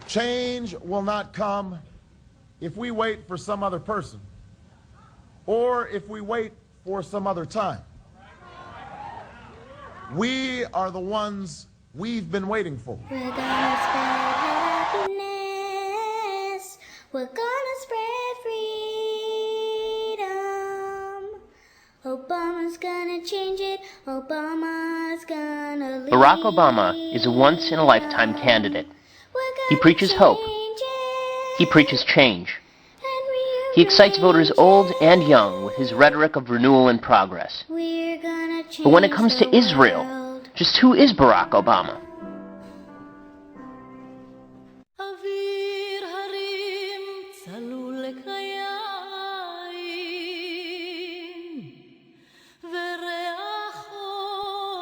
Change will not come if we wait for some other person or if we wait for some other time. We are the ones we've been waiting for. We're gonna spread happiness. We're gonna spread freedom. Obama's gonna change it. Obama's gonna lead. Barack Obama is a once-in-a-lifetime candidate. He preaches hope. He preaches change. He excites voters old and young with his rhetoric of renewal and progress. But when it comes to Israel, just who is Barack Obama?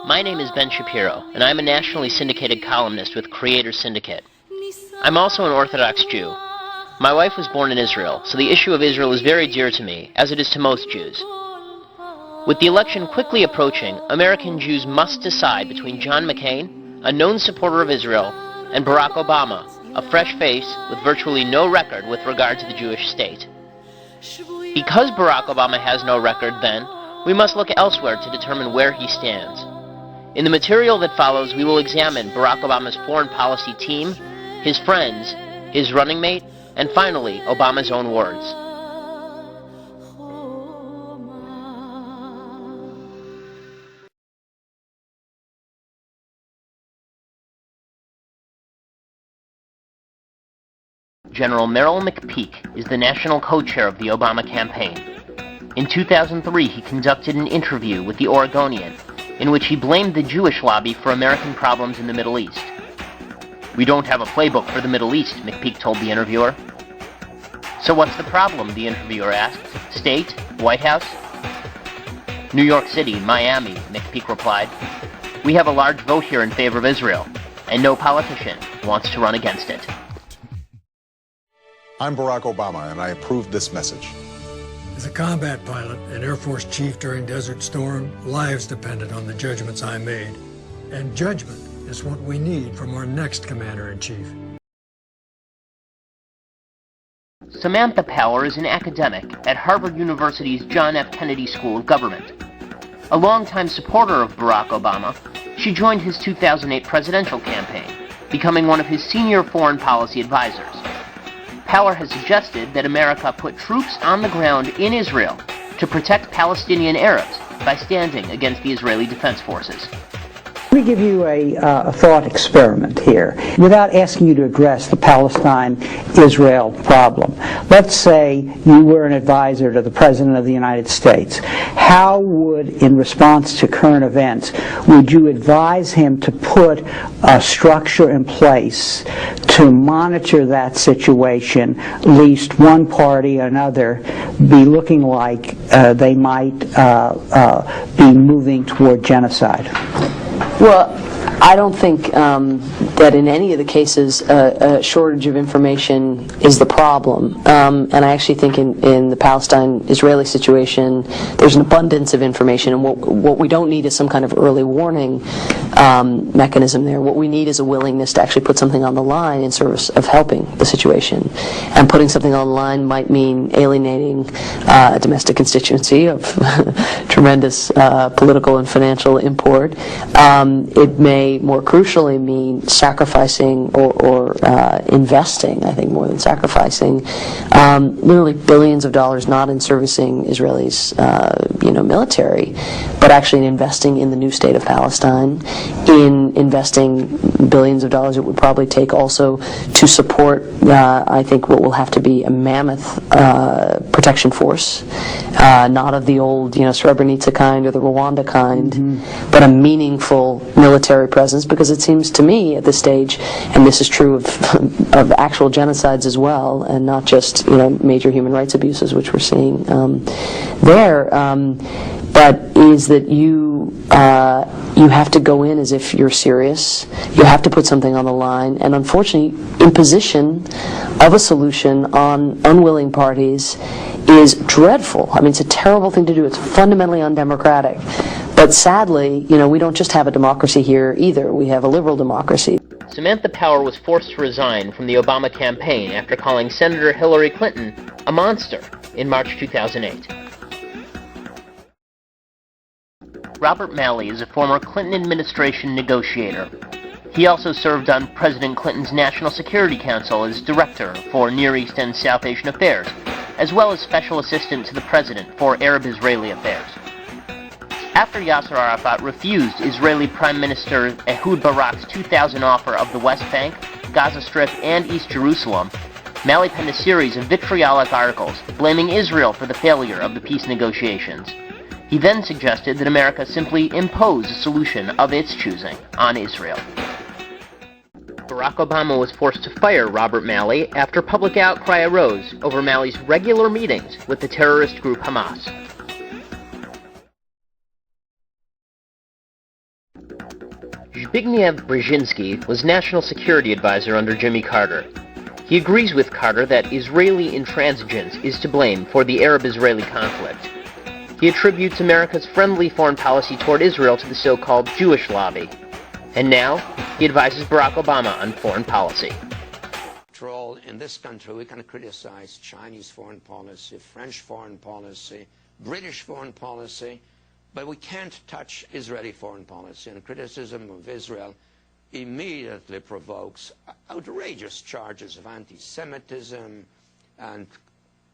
My name is Ben Shapiro, and I'm a nationally syndicated columnist with Creator Syndicate. I'm also an Orthodox Jew. My wife was born in Israel, so the issue of Israel is very dear to me, as it is to most Jews. With the election quickly approaching, American Jews must decide between John McCain, a known supporter of Israel, and Barack Obama, a fresh face with virtually no record with regard to the Jewish state. Because Barack Obama has no record, then, we must look elsewhere to determine where he stands. In the material that follows, we will examine Barack Obama's foreign policy team, his friends, his running mate, and finally, Obama's own words. General Merrill McPeak is the national co-chair of the Obama campaign. In 2003, he conducted an interview with the Oregonian, in which he blamed the Jewish lobby for American problems in the Middle East. "We don't have a playbook for the Middle East," McPeak told the interviewer. "So what's the problem?" the interviewer asked. "State? White House?" "New York City, Miami," McPeak replied. "We have a large vote here in favor of Israel, and no politician wants to run against it." I'm Barack Obama, and I approve this message. As a combat pilot and Air Force chief during Desert Storm, lives depended on the judgments I made. And judgment is what we need from our next commander-in-chief. Samantha Power is an academic at Harvard University's John F. Kennedy School of Government. A longtime supporter of Barack Obama, she joined his 2008 presidential campaign, becoming one of his senior foreign policy advisors. Power has suggested that America put troops on the ground in Israel to protect Palestinian Arabs by standing against the Israeli Defense Forces. Let me give you a thought experiment here, without asking you to address the Palestine-Israel problem. Let's say you were an advisor to the President of the United States. How would, in response to current events, would you advise him to put a structure in place to monitor that situation, lest one party or another be looking like they might be moving toward genocide? Well, I don't think that in any of the cases a shortage of information is the problem. And I actually think in the Palestine-Israeli situation, there's an abundance of information, and what we don't need is some kind of early warning mechanism there. What we need is a willingness to actually put something on the line in service of helping the situation. And putting something on the line might mean alienating a domestic constituency of tremendous political and financial import. It may more crucially mean sacrificing or investing, I think more than sacrificing, literally billions of dollars not in servicing Israelis military, but actually in investing in the new state of Palestine, in investing billions of dollars it would probably take also to support, I think, what will have to be a mammoth protection force, not of the old, Srebrenica kind or the Rwanda kind, but a meaningful military presence, because it seems to me at this stage, and this is true of actual genocides as well, and not just major human rights abuses, which we're seeing there, but is that you have to go in as if you're serious. You have to put something on the line, and unfortunately, imposition of a solution on unwilling parties is dreadful. I mean, it's a terrible thing to do. It's fundamentally undemocratic. But sadly, we don't just have a democracy here either. We have a liberal democracy. Samantha Power was forced to resign from the Obama campaign after calling Senator Hillary Clinton a monster in March 2008. Robert Malley is a former Clinton administration negotiator. He also served on President Clinton's National Security Council as Director for Near East and South Asian Affairs, as well as Special Assistant to the President for Arab-Israeli Affairs. After Yasser Arafat refused Israeli Prime Minister Ehud Barak's 2000 offer of the West Bank, Gaza Strip, and East Jerusalem, Malley penned a series of vitriolic articles blaming Israel for the failure of the peace negotiations. He then suggested that America simply impose a solution of its choosing on Israel. Barack Obama was forced to fire Robert Malley after public outcry arose over Malley's regular meetings with the terrorist group Hamas. Zbigniew Brzezinski was National Security Advisor under Jimmy Carter. He agrees with Carter that Israeli intransigence is to blame for the Arab-Israeli conflict. He attributes America's friendly foreign policy toward Israel to the so-called Jewish lobby. And now, he advises Barack Obama on foreign policy. After all, in this country, we can criticize Chinese foreign policy, French foreign policy, British foreign policy, but we can't touch Israeli foreign policy. And criticism of Israel immediately provokes outrageous charges of anti-Semitism and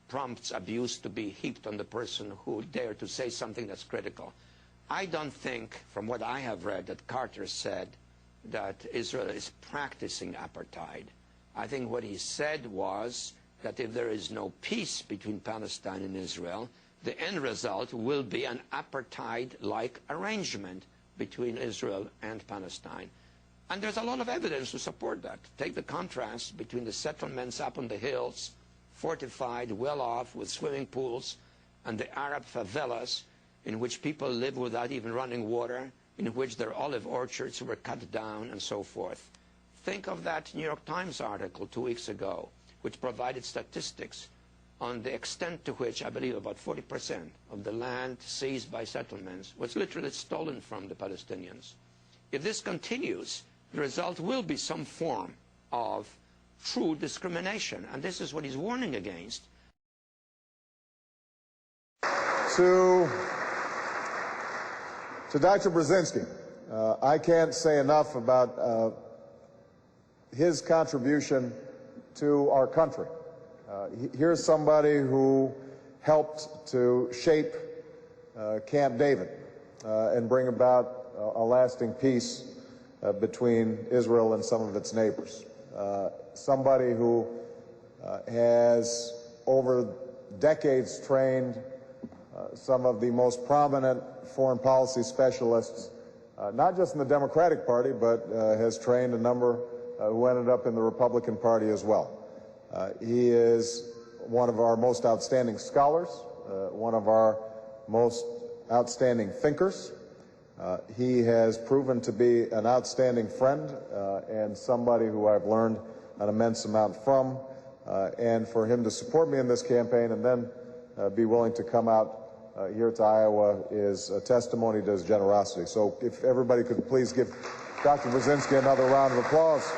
prompts abuse to be heaped on the person who dared to say something that's critical. I don't think, from what I have read, that Carter said that Israel is practicing apartheid. I think what he said was that if there is no peace between Palestine and Israel, the end result will be an apartheid-like arrangement between Israel and Palestine. And there's a lot of evidence to support that. Take the contrast between the settlements up on the hills, fortified, well off, with swimming pools, and the Arab favelas in which people live without even running water, in which their olive orchards were cut down, and so forth. Think of that New York Times article 2 weeks ago, which provided statistics on the extent to which, I believe, about 40% of the land seized by settlements was literally stolen from the Palestinians. If this continues, the result will be some form of true discrimination, and this is what he's warning against. To Dr. Brzezinski, I can't say enough about his contribution to our country. Here's somebody who helped to shape Camp David and bring about a lasting peace between Israel and some of its neighbors. Somebody who has over decades trained some of the most prominent foreign policy specialists, not just in the Democratic Party, but has trained a number who ended up in the Republican Party as well. He is one of our most outstanding scholars, one of our most outstanding thinkers. He has proven to be an outstanding friend and somebody who I've learned an immense amount from. And for him to support me in this campaign and then be willing to come out here to Iowa is a testimony to his generosity. So if everybody could please give Dr. Brzezinski another round of applause.